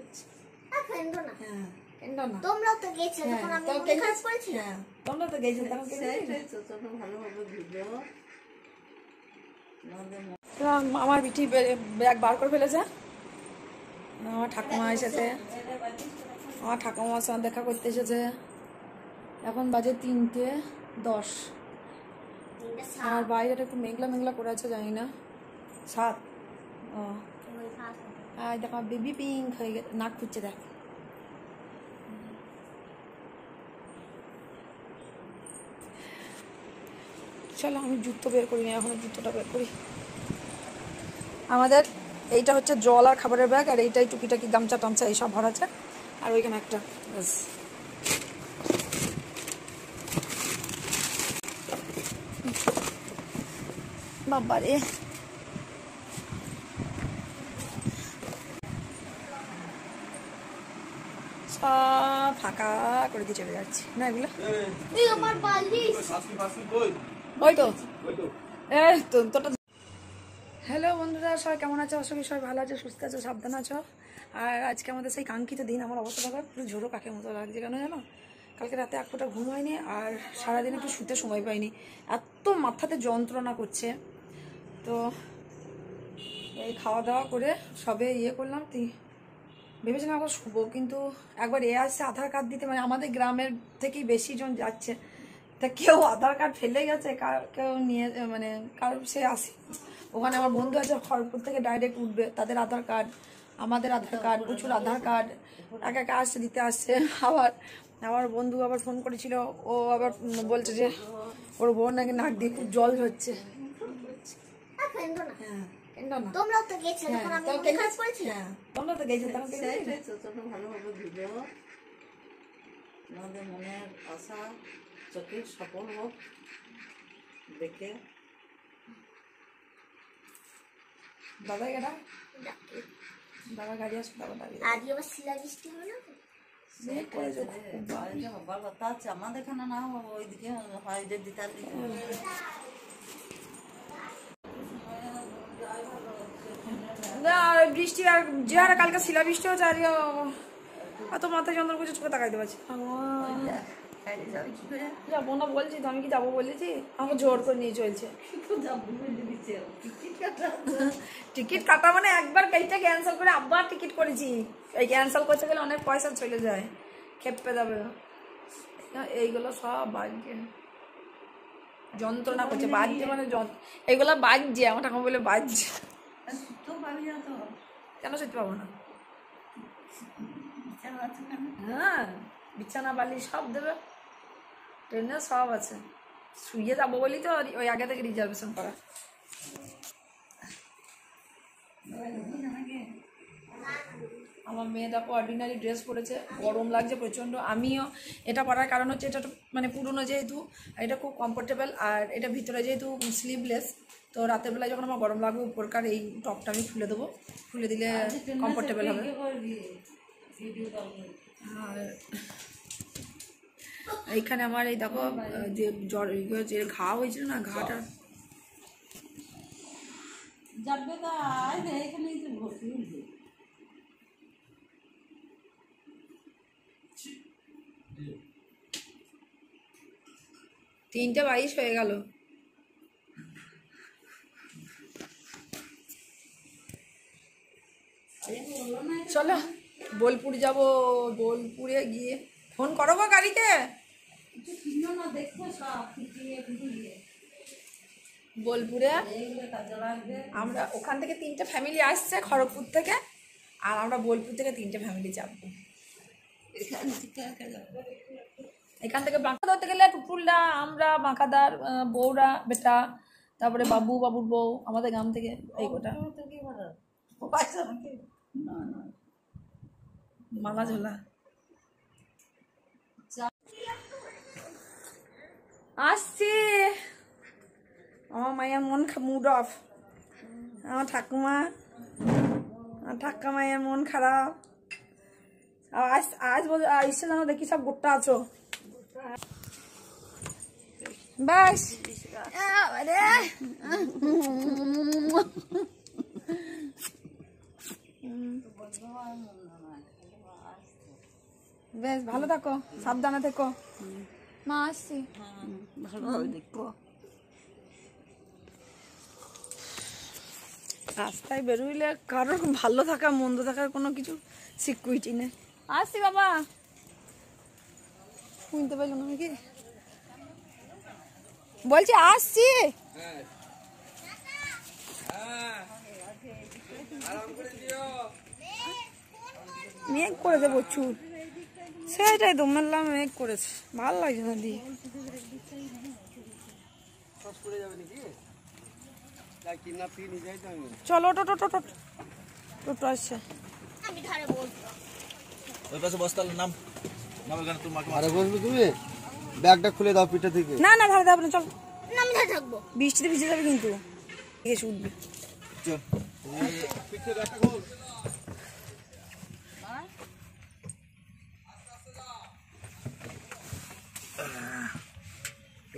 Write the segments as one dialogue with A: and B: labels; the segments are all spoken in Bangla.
A: করেছি।
B: হ্যাঁ
A: তোমরাও তো গেছো যখন আমি খারাপ করেছি।
B: হ্যাঁ তোমরা তো গেছো তখন
C: ভালোভাবে ভিডিও
B: আমার বিটি ব্যাগ বার করে ফেলেছে। আমার ঠাকুমা এসেছে, আমার ঠাকুমার সঙ্গে দেখা করতে এসেছে। এখন বাজে 3:10। আর বাইরেটা একটু মেঘলা মেঘলা করে আছে, জানি না 7। ও আর দেখো বেবি পিঙ্ক হয়ে গেছে, নাক খুঁজছে দেখ। চলো আমি জুতো বের করিনি, এখন জুতোটা বের করি। আমাদের এইটা হচ্ছে জল আর খাবারের ব্যাগ, আর এইটাই টুকিটাকি গামছা টামছা এইসব ভরা আছে। আর ওইখানে একটা ব্যাস। বাবারে সব ফাঁকা করে দিয়ে চলে যাচ্ছি না এগুলো। ওই তো তোরটা। হ্যালো বন্ধুরা, সবাই কেমন আছো? আশা করি সবাই ভালো আছে, সুস্থ আছো, সাবধান আছো। আর আজকে আমাদের সেই কাঙ্ক্ষিত দিন। আমার অবস্থা দেখা পুরো ঝোড়ো কাকের মতো লাগছে, কেন জানো? কালকে রাতে 1 ফোঁটা ঘুম হয়নি, আর সারাদিন একটু শুতে সময় পাইনি, এত মাথাতে যন্ত্রণা করছে। তো এই খাওয়া দাওয়া করে সবে ইয়ে করলাম, ভেবেছিলাম একবার শুবো, কিন্তু একবার আসছে আধার কার্ড দিতে, মানে আমাদের গ্রামের থেকেই বেশি জন যাচ্ছে, তা কেউ আধার কার্ড ফেলে গেছে, কেউ নিয়ে মানে কারোর সে আসে। ওখানে আমার বন্ধু আছে খড়গপুর থেকে ডাইরেক্ট উঠবে, তাদের আধার কার্ড, আমাদের আধার কার্ড, প্রচুর আধার কার্ড একা একা আসছে দিতে আসছে। আবার আমার বন্ধু আবার ফোন করেছিল, ও আবার বলছে যে ওর বোন নাকি নাক দিয়ে খুব জল হচ্ছে।
A: তোমরাও তো গেছো যখন আমি খারাপ করেছি।
B: তোমরা তো গেছো তখন
C: ভালোভাবে ভিডিও আমাদের মনের আশা চোখে সফল হোক দেখে।
B: দাদা গেটা দাদা গাড়ি আসবে, দাদা দাঁড়িয়ে
A: আজকে আবার শিলাবৃষ্টি হলো।
C: আমাদের এখানে না ওইদিকে হয় যে দিতার দিকে।
B: বৃষ্টি আর যে হারে কালকে শিলাবৃষ্টি হচ্ছে, আর এত মাথায় যন্ত্রণা করছে, চোখে তাকাইতে পারছি। যাবো না বলছি তো, আমি কি যাবো বলেছি? আমাকে জোর করে নিয়ে চলছে। টিকিট কাটা মানে একবার এইটা ক্যান্সেল করে আবার টিকিট করেছি। এই ক্যান্সেল করতে গেলে অনেক পয়সা চলে যায়, খেপে যাবে। এইগুলো সব বাজছে, যন্ত্রণা করছে, বাজছে মানে এইগুলো বাজছে। আমার ঠাকুমা বলে বাজছে। কেন শুতে পাবো না? হ্যাঁ বিছানা বালি সব দেবে, ট্রেনে সব আছে। শুয়ে যাবো বলি তো ওই আগে থেকে রিজার্ভেশন করা। আমার মেয়ে দেখো অর্ডিনারি ড্রেস পরেছে, গরম লাগছে প্রচণ্ড। আমিও এটা পরার কারণ হচ্ছে এটা মানে পুরনো যেহেতু, এটা খুব কমফোর্টেবল, আর এটা ভিতরে যেহেতু স্লিভলেস, তো রাতের বেলায় যখন আমার গরম লাগবে উপরকার এই টপটা আমি খুলে দেবো, খুলে দিলে কমফোর্টেবল হবে। আর এইখানে আমার এই দেখো যে জ্বর যে ঘা হয়েছিল না, ঘাটা
C: যাবে তা এখানে ভর্তি
B: 3:22 হয়ে গেল। চলো বোলপুর যাব, বোলপুরে গিয়ে ফোন করো গো গাড়িতে। বোলপুরে আমরা ওখান থেকে 3টে ফ্যামিলি আসছে খড়গপুর থেকে, আর আমরা বোলপুর থেকে 3টে ফ্যামিলি যাবো। এখান থেকে বাঁকা ধরতে গেলে টুটুলদা, আমরা, বাঁকাদার বউরা বেটা, তারপরে বাবু, বাবুর বউ, আমাদের গ্রাম থেকে এই গোটা মালা ঝোলা আসছি। আমার মায়ের মন মুড অফ, আমার ঠাকুমা মায়ের মন খারাপ। আজ আজ এসে জানো দেখি সব গোটা আছো বাস। বেশ ভালো থাকো, সাবধানে থেকো। মা আসছি।
C: ভালোভাবে দেখবো।
B: রাস্তায় বেরোইলে কারোর ভালো থাকা মন্দ থাকার কোনো কিছু সিকিউরিটি নেই। আসছি বাবা, শুনতে পেলাম না কি বলছি, আসছি। মেঘ করেছে প্রচুর, সেটাই তো বললাম, মেঘ করেছে, ভালো লাগছে না দিয়ে। চলো টোটো টোটো টোটো আসছে।
D: ওই পাশে বসতে নাম নাম এখানে তোমাকে
E: আরে বসবে তুমি, ব্যাগটা খুলে দাও পিঠে থেকে।
B: না না ভালো থাকবে না, চল
A: আমি থাকবো।
B: বৃষ্টিতে ভিজে যাবে কিন্তু, এসে উঠবে।
D: চল
E: পিঠে ব্যাগটা খোল।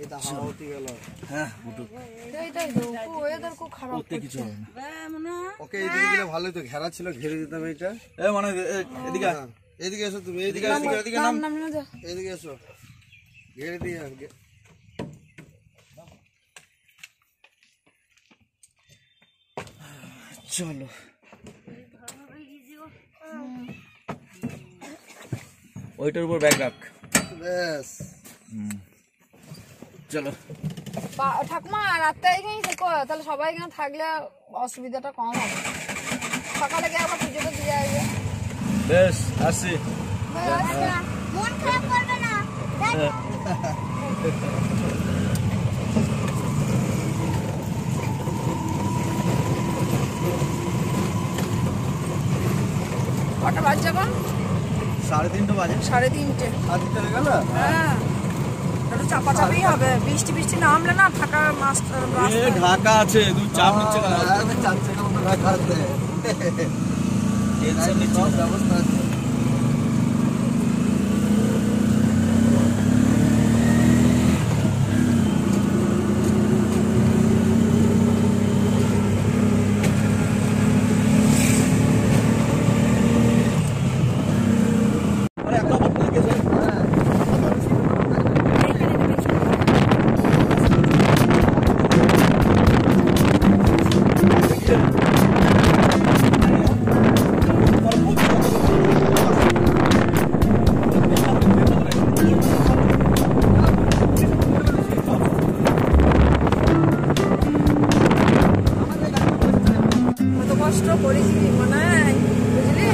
E: এটা হাওয়া উঠে গেল।
D: হ্যাঁ বুটু
B: এইটাই তো ওয়েদার খুব খারাপ
D: করতে কিছু হবে না।
E: ওকে এইদিকে দিলে ভালোই তো, ঘেরা ছিল, ঘিরে দিতাম এটা।
D: এ মানে এদিকে
E: হ্যাঁ, এদিকে এসো তুমি, এদিকে
D: এদিকে নাম
B: নাম না যা।
E: এদিকে এসো, ঘিরে দিয়ে
D: চলো। ওইটার উপর ব্যাগ রাখ।
E: ব্যাস
D: চলো।
B: ঠাকুমা রাতটা এখানেই থেকো, তাহলে সবাই এখানে থাকলে অসুবিধাটা কম হবে। সকালে গিয়ে আবার পুজোটা দিয়ে আসবে।
D: বেশ আসছি।
A: মন খারাপ করবে না।
B: কটা বাজছে এখন?
E: 3:30 বাজে।
B: 3:30।
E: আজ চলে গেল।
B: হ্যাঁ, একটু চাপাচাপি হবে, বৃষ্টি বৃষ্টি নামলে না থাকার মাস্টার
D: ঢাকা আছে, তুমি চাপ নিচ্ছে না।
E: চাচ্ছে না, ঢাকা আছে,
D: টেনশন নিচ্ছে না।
E: ব্যবস্থা আছে।
B: কষ্ট করেছি মনে হয়, বুঝলি?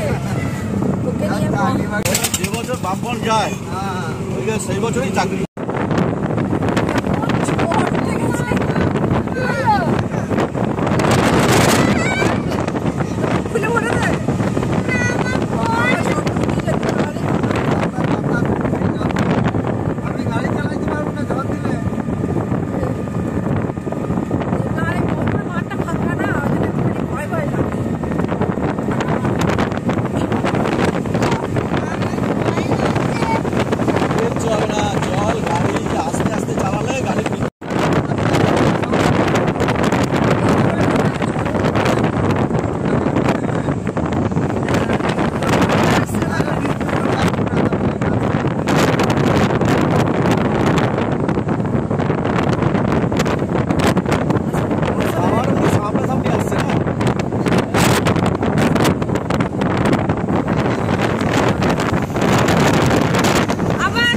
B: ওকে নিয়ে
D: যে বছর বামপন যায় সেই বছরই চাকরি।
B: খুলে পড়ে দেয়।
E: আমি গাড়ি চালাইতে পারবো না, ঝড় দিলে।
B: মাঠটা ফাঁকা না, ওই জন্য একটুখানি ভয় ভয় লাগে।
D: চল না, চল, গাড়ি আস্তে আস্তে চালালে গাড়ি আমার সামনাসামনি আসছে না।
B: আবার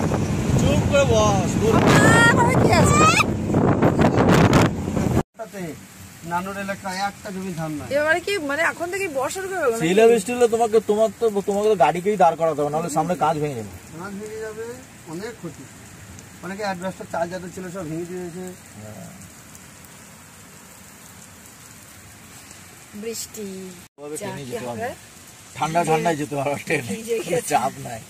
D: চুপ করে বস।
B: আবার কি আছে?
E: তাতে নানুর এলাকায় একটা জমি ধান নাই।
B: এবারে কি মানে এখন থেকে বর্ষা শুরু হয়ে গেল নাকি?
D: শিলা বৃষ্টি হলে তোমাকে তো গাড়িকেই দাঁড় করাতে হবে, নাহলে সামনে কাজ ভেঙে যাবে।
E: ধান ভেঙে যাবে, অনেক ক্ষতি। অনেকে অ্যাডভান্সটা চার্জ যাদের ছিল সব ভেঙে দিয়েছে।
B: বৃষ্টি
D: ওভাবে
B: যা
D: ট্রেনে
B: কি
D: যেতে
B: হবে?
D: হবে। ঠান্ডায় যেতে পারো ট্রেনে,
B: ভিজে গেছে।
D: চাপ নাই।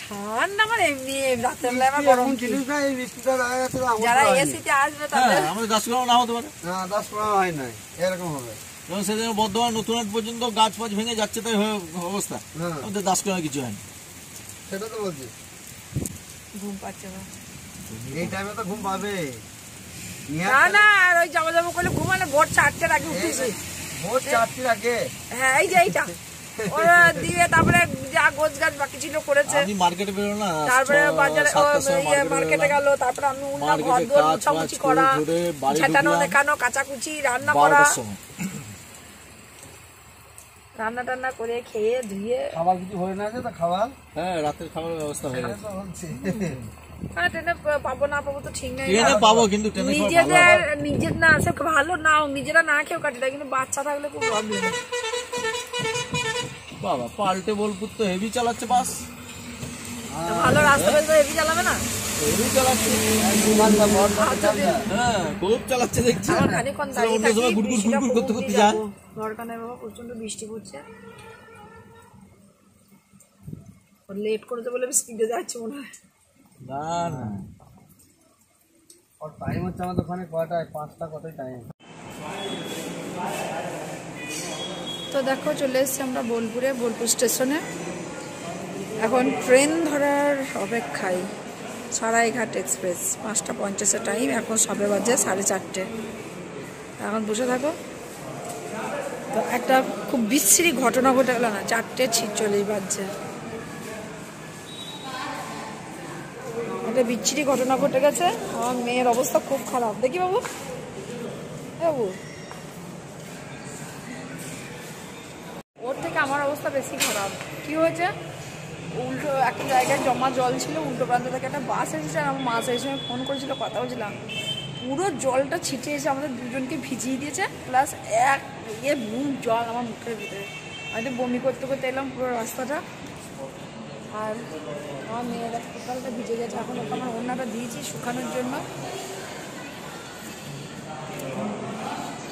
B: ঠান্ডা মানে এমনি রাতের বেলা আমার গরম
E: এরকম
B: কি?
E: জিনিস না, এই বৃষ্টিটা দেখা যাচ্ছে তো আমার
B: যারা
E: তো হয়নি।
B: এসিতে আসবে
D: হ্যাঁ,
B: তাদের
D: আমাদের 10 কিলোমিটার না হতে পারে।
E: না, 10-15 হয় নাই, এরকম হবে।
D: এবং সেদিন বর্ধমান নতুন হাট পর্যন্ত গাছ ফাছ ভেঙে যাচ্ছে, তাই অবস্থা।
E: হ্যাঁ,
D: আমাদের 10 কিলোমিটার কিছু হয়নি।
E: সেটা তো বলছি।
B: ঘুম পাচ্ছে না।
E: এই টাইমে তো ঘুম পাবে।
B: না না, আর ওই যাবো যাবো করলে ঘুমালে ভোর 4টার আগে উঠেছি।
E: ভোর 4টার আগে।
B: হ্যাঁ, এই যে এইটা ওরা দিয়ে তারপরে যা গোছ গাছ বাকি ছিল করেছে।
D: আমি মার্কেটে বেরো না,
B: তারপরে বাজারে মার্কেটে গেল, তারপরে আমি উল্টা ঘর দোর মুছামুছি করা, ছেটানো দেখানো, কাচাকুচি, রান্না করা, রান্না টান্না করে খেয়ে ধুয়ে
E: খাবার কিছু হয়ে না আছে তো খাবার?
D: হ্যাঁ, রাতের খাবারের ব্যবস্থা হয়ে গেছে।
B: ট্রেনে পাবো না পাবো তো ঠিক নেই।
D: ট্রেনে পাবো, কিন্তু
B: নিজের না সে ভালো না, নিজেরা না খেয়েও কাটি দেয়, কিন্তু বাচ্চা থাকলে খুব প্রবলেম।
D: বাবা পাল্টে বোলপুর তো হেভি চালাচ্ছে বাস।
B: ভালো রাস্তা পেলে তো হেভি চালাবে না?
D: হেভি চালাচ্ছে, হ্যাঁ খুব চালাচ্ছে দেখছি।
B: আমার খানিকক্ষণ দাঁড়িয়ে থাকি,
D: গুড়গুড় গুড়গুড় করতে করতে যায়।
B: দরকার বাবা, প্রচন্ড বৃষ্টি পড়ছে, লেট করতে বলে স্পিডে যাচ্ছে মনে হয়।
D: না না,
E: ওর টাইম হচ্ছে আমাদের ওখানে কয়টায়? 5টা কতই টাইম।
B: তো দেখো চলে এসেছি আমরা বোলপুরে, বোলপুর স্টেশনে। এখন ট্রেন ধরার অপেক্ষায়, সরাইঘাট এক্সপ্রেস। 5:50 টাইম, এখন সবে বাজে 4:30। এখন বসে থাকো। তো একটা খুব বিশ্রী ঘটনা ঘটে গেল না, 4:46 বাজছে। একটা বিচ্ছিরি ঘটনা ঘটে গেছে, আমার মেয়ের অবস্থা খুব খারাপ। দেখি বাবু, বাবু ওর থেকে আমার অবস্থা বেশি খারাপ। কি হয়েছে, উল্টো একটা জায়গায় জমা জল ছিল, উল্টো প্রান্ত থেকে একটা বাস এসেছে, আর আমার মা সেই সময় ফোন করেছিল, কথা বলছিলাম, পুরো জলটা ছিটে এসে আমাদের দুজনকে ভিজিয়ে দিয়েছে, প্লাস এক বুম জল আমার মুখের ভিতরে। আমি বমি করতে করতে এলাম পুরো রাস্তাটা, আর আমার মেয়েরা টোটালটা ভিজে গেছে। এখন ওকে আমার ওড়নাটা দিয়েছি শুকানোর জন্য।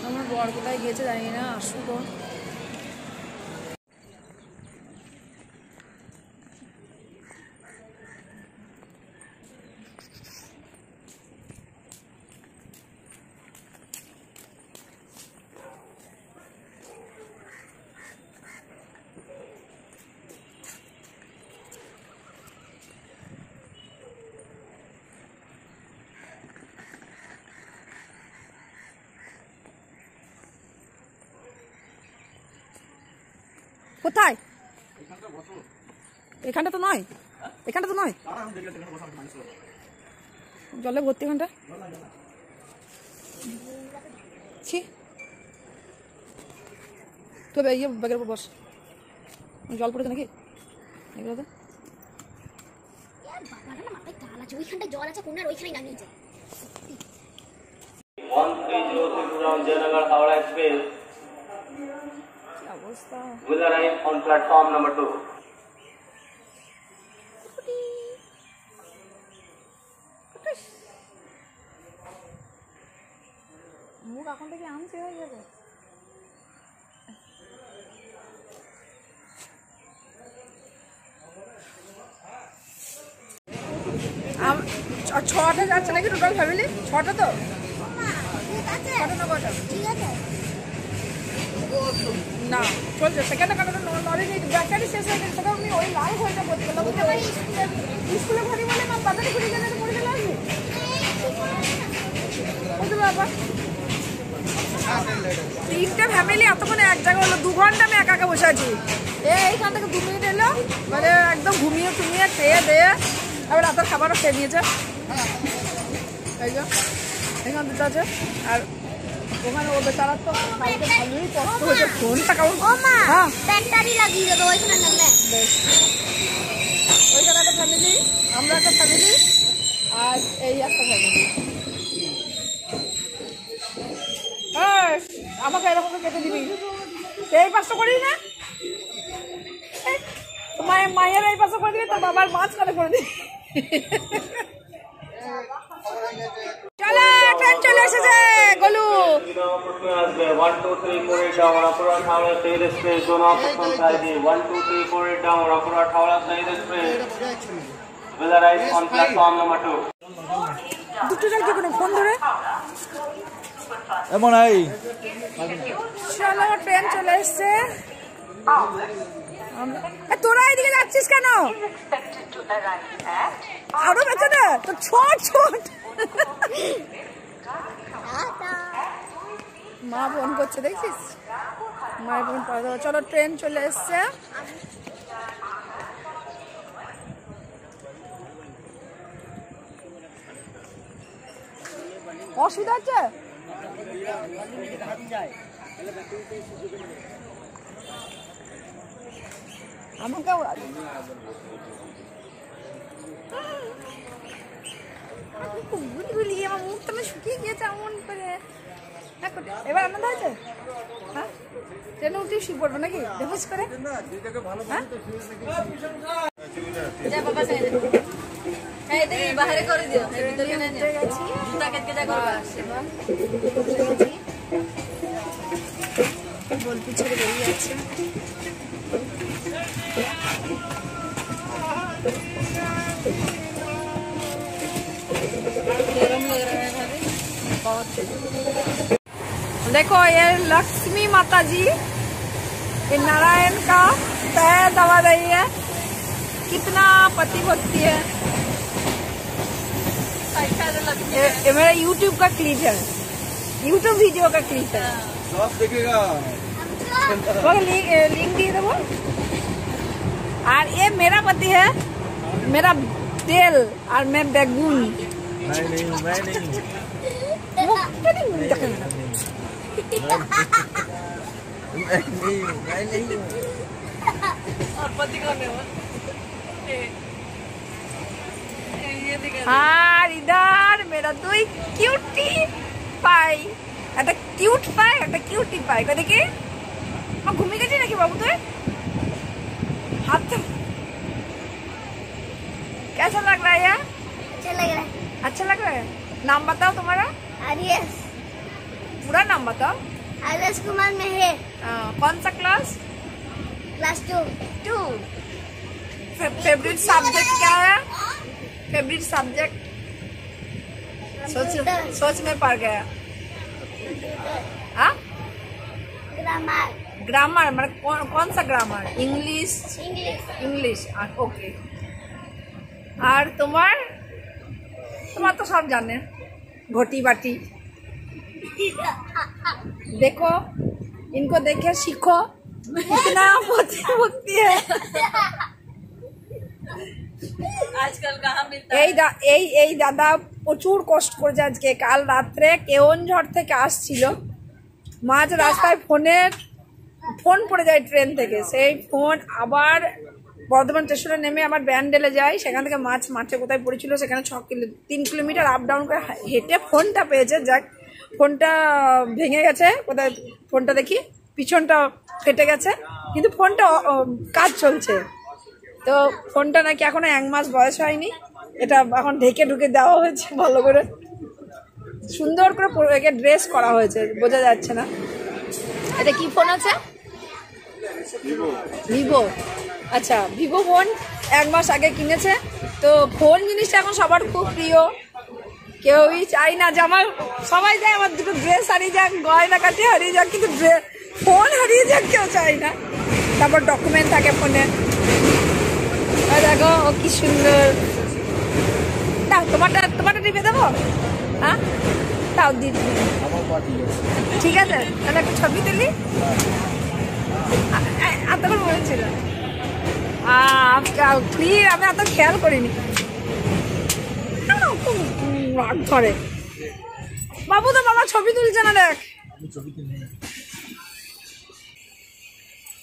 B: আমার বর কোথায় গেছে জানি না, আসুক। কোথায়? এখানটা তো নয়, এখানটা তো নয়, জলে ভর্তি। এখানটা তো ইয়ে ব্যাগের উপর বস, জল পড়েছে নাকি? এগুলো তো
A: ওইখানটা জল আছে, কোনার ওইখানে নামিয়ে যায়।
F: 1303 Jayanagar Howrah Express
B: অবস্থা।
F: will arrive on platform number 2.
B: মুখ এখন থেকে আনছে হয়ে যাবে। ছটা যাচ্ছে নাকি টোটাল ফ্যামিলি? 6টা তো? না চলছে সেকেন্ডে কাটানো লরি ব্যাটারি শেষ হয়ে গেছে, আমি ওই লাল ঘড়িটা করতে গেলাম। স্কুলে ঘড়ি বলে মা বাজারে ঘুরে গেলে পড়ে গেলে আসবে বুঝতে ব্যাপার। 3টে ফ্যামিলি এতক্ষণে এক জায়গায় হলো, 2 ঘন্টা আমি একা একা বসে আছি। এইখান থেকে 2 মিনিট এলো, মানে একদম ঘুমিয়ে টুমিয়ে খেয়ে দিয়ে আবার রাতের খাবারও খেয়ে নিয়েছে। এই যে এখানে দুটো আছে, আর ওখানে ও বেচারার তো কালকে ভালোই কষ্ট হয়েছে। ফোনটা কেমন
A: ব্যাটারি লাগিয়ে দেবো ওইখানে নামলে।
B: ওইখানে একটা ফ্যামিলি, আমরা একটা ফ্যামিলি, আর এই একটা ফ্যামিলি। আমাকে এরকম কেটে দিবি, এই পাশটা করিস না, মায়ের এই পাশে করে দিবি, তোর বাবার মাঝখানে করে দিবি। চলো ট্রেন চলে এসেছে গলু।
F: 1234 down Rampurhat Howrah Side Express, zone of Friday. 1234 down Rampurhat Howrah Side Express will arrive on platform number 2.
B: দুটো জল কি করে ফোন ধরে
D: এমন এই
B: চলো ট্রেন চলে এসছে। তোরা এদিকে যাচ্ছিস কেন? আরো বেঁচে না তো, ছোট ছোট মা ফোন করছে দেখছিস। মায়ের বোন পরে দেবো। চলো ট্রেন চলে এসছে। অসুবিধা হচ্ছে? আমাকে গুলি আমার মুখটা শুকিয়ে গিয়েছে এমন করে। এবার আনন্দ হয়েছে? হ্যাঁ, ট্রেনে উঠে শুয়ে পড়বো নাকি দেখুস করে? গল্প ছেড়ে বেরিয়ে যাচ্ছে। देखो ये लक्ष्मी माता जी ये नारायण का पैर दबा रही है, कितना पति भक्ति है। ये मेरा YouTube का क्लिप है, YouTube वीडियो का क्लिप है।
E: सब देखेगा।
B: वो लिंक दिए थे वो। और ये मेरा पति है, मेरा तेल और मैं बैगुन।
D: मैं नहीं हूँ।
C: और पति कौन है वो?
B: আর ইদার মেরা দুই কিউটি পাই, একটা কিউট পাই একটা কিউটি পাই। কই দেখি ঘুমিয়ে গেছি নাকি বাবু তুই? हाथ कैसा लग रहा है यार?
A: अच्छा लग रहा है।
B: अच्छा लग रहा है। नाम बताओ तुम्हारा?
A: आर्यस
B: पूरा नाम बताओ।
A: आर्यस कुमार मेहर,
B: कौन सा क्लास?
A: क्लास 2।
B: 2। फेवरेट सब्जेक्ट क्या है? फेवरेट सब्जेक्ट सोच में पड़ गया। हाँ,
A: ग्रामर।
B: ग्रामर मतलब कौन सा grammar? English.
A: English.
B: English okay. और तुम्हार तो सब जाने घोटी बाटी। देखो इनको देखे सीखो, इतना भक्ति है।
C: आजकल कहाँ मिलता
B: এই দাদা প্রচুর কষ্ট করেছে আজকে। কাল রাত্রে কেওনঝড় থেকে আসছিল, মাঝ রাস্তায় ফোন পড়ে যায় ট্রেন থেকে। সেই ফোন আবার বর্ধমান স্টেশনে নেমে আবার ব্যান্ডেলে যায়, সেখান থেকে মাঠে কোথায় পড়েছিল সেখানে 3 কিলোমিটার আপ ডাউন করে হেঁটে ফোনটা পেয়েছে। যাক, ফোনটা ভেঙে গেছে কোথায়, ফোনটা দেখি পিছনটা ফেটে গেছে, কিন্তু ফোনটা কাজ চলছে। তো ফোনটা নাকি এখনো 1 মাস বয়স হয়নি, এটা এখন ঢেকে ঢুকে দেওয়া হয়েছে ভালো করে, সুন্দর করে একে ড্রেস করা হয়েছে, বোঝা যাচ্ছে না। এটা কি ফোন আছে? ভিভো। আচ্ছা, ভিভো ফোন 1 মাস আগে কিনেছে। তো ফোন জিনিসটা এখন সবার খুব প্রিয়, কেউই চাই না যে আমার, সবাই যায় আমার দুটো ড্রেস হারিয়ে যাক, গয়না কাটি হারিয়ে যাক, কিন্তু ফোন হারিয়ে যাক কেউ চাই না। তারপর ডকুমেন্ট থাকে ফোনে। দেখো ও কি সুন্দর। দাও তোমারটা টিপে দেবো। হ্যাঁ তাও দিদি, ঠিক আছে তাহলে একটা ছবি তুলি। এতক্ষণ বলেছিল আমি এত খেয়াল করিনি। রাগ ধরে বাবু, তো বাবা ছবি তুলছে না, দেখ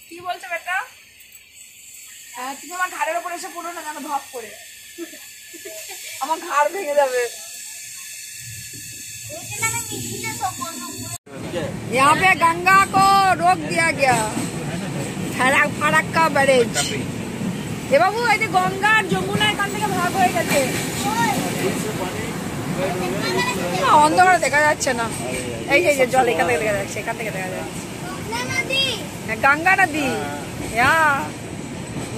B: কি বলছে বেটা। তুমি আমার ঘাড়ের ওপর এসে পড়ো না, যেন ধপ করে আমার ঘাড় ভেঙে যাবে। यहाँ पे गंगा को रोक दिया गया, ফারাক্কা ব্যারেজ। এ বাবু এই যে গঙ্গা আর যমুনা এখান থেকে ভাগ হয়ে গেছে, অন্ধকারে দেখা যাচ্ছে না। এই যে জল এখান থেকে দেখা যাচ্ছে, এখান থেকে দেখা যাচ্ছে गंगा नदी। यहाँ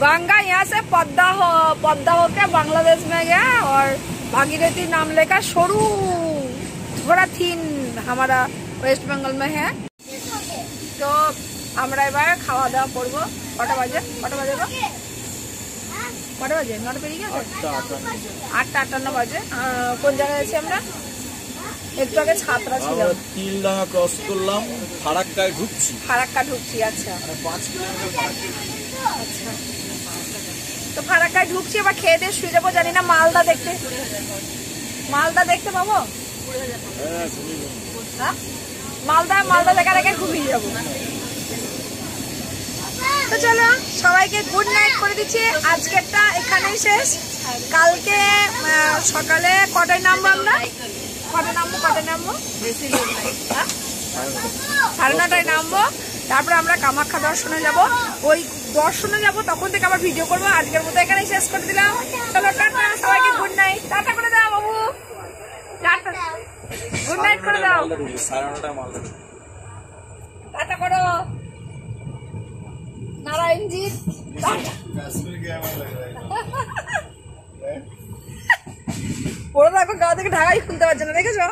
B: गंगा यहाँ से पद्मा होकर बांग्लादेश में गया और भागीरथी नाम लेकर शुरू थोड़ा थीन हमारा वेस्ट बंगाल में है। तो আমরা এবার খাওয়া দাওয়া করবো। কটা বাজে গো? কটা বাজে? 9টা পেরিয়ে গেছে, 8টা 58 বাজে। কোন জায়গায় আছি আমরা? একটু আগে ছাত্রা ছিল।
D: আমরা তিলডাঙ্গা ক্রস করলাম, ফারাক্কায় ঢুকছি।
B: ফারাক্কা ঢুকছি, আচ্ছা
D: 5 কিলোমিটার।
B: আচ্ছা। তো ফারাক্কায় ঢুকছি, এবার খেয়ে দিয়ে শুয়ে যাবো। জানি না মালদা দেখতে পাবো। হ্যাঁ, মালদা দেখার আগে ঘুমিয়ে যাবো। তো চলো সবাইকে গুড নাইট করে দিচ্ছি। আজকেরটা এখানেই শেষ। কালকে সকালে কটায় নামবো আমরা? কটায় নামবো? হ্যাঁ? 9:30টায় নামবো। তারপরে আমরা কামাখ্যা দর্শনে যাব। ওই দর্শনে যাব, তখন থেকে আবার ভিডিও করবো। আজকের মতো এখানেই শেষ করে দিলাম। চলো টাটা, সবাইকে গুড নাইট। টাটা করে দাও বাবু, টাটা, গুড নাইট করে দাও।
D: 9:30টায় মালদা।
B: টাটা করো নারায়ণজি। পরে দেখো গা থেকে ঢাকাই খুলতে পারছে না, দেখেছো?